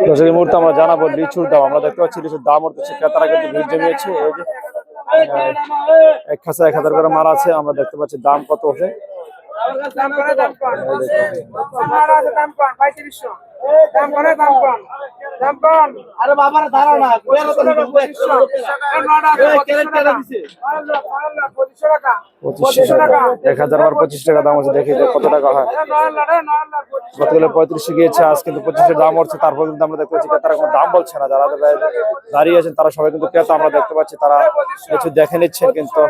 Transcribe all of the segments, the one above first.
দর্শক এই মুহূর্তে আমরা জানাবো লিচুর দাম। আমরা দেখতে পাচ্ছি লিচুর দাম উঠতেছে, ক্রেতারা কিন্তু ভিড় জমিয়েছে। এই যে এক খাঁচা 1000 করে মাল আছে, আমরা দেখতে পাচ্ছি দাম কত ওঠে। আরে বাবার ধারণা এক 1025 টাকা দাম আছে। দেখি কত টাকা হয়। গতকালে 35 গিয়েছে, আজ কিন্তু 25 দাম উঠছে। তারপর কিন্তু আমরা দেখতে পাচ্ছি তারা কোনো দাম বলছে না। যারা দাঁড়িয়ে আছেন তারা সবাই কিন্তু ক্রেতা, আমরা দেখতে পাচ্ছি তারা কিছু দেখে নিচ্ছেন, কিন্তু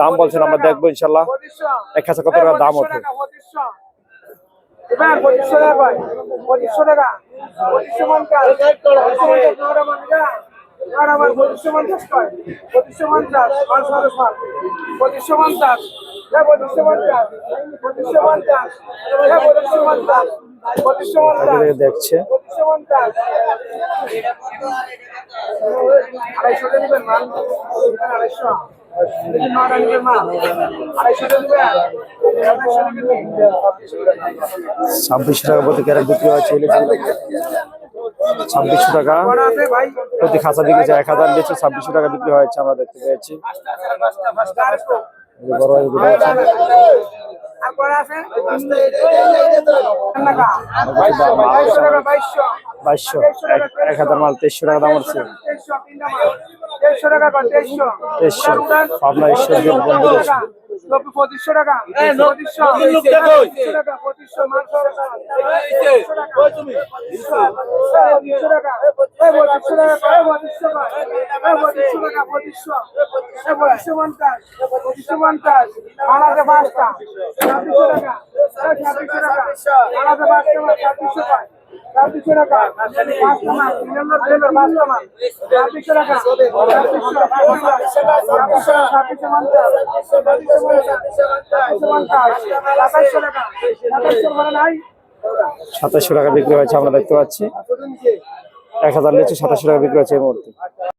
দাম বলছেন। আমরা দেখবো ইনশাল্লাহ এক খাঁচা কত টাকা দাম ওঠে। দেখছে ছাব্বিশশো টাকা প্রতি ক্যারেট বিক্রি হয়েছে। 2600 টাকা প্রতি খাঁচা বিক্রি হয়েছে। 1000 লিচু 2600 টাকা বিক্রি হয়েছে, আমরা দেখতে পেয়েছি। বাইশশো 1000 মাল 2300 টাকা দাম হচ্ছে। 2300 পাবনা ঈশ্বর বন্ধু 2500 টাকা 2500 টাকা 2500 মান সাতাশশো টাকা বিক্রি হয়েছে, আমরা দেখতে পাচ্ছি। 1000 লিচু 2700 টাকা বিক্রি হয়েছে এই মুহূর্তে।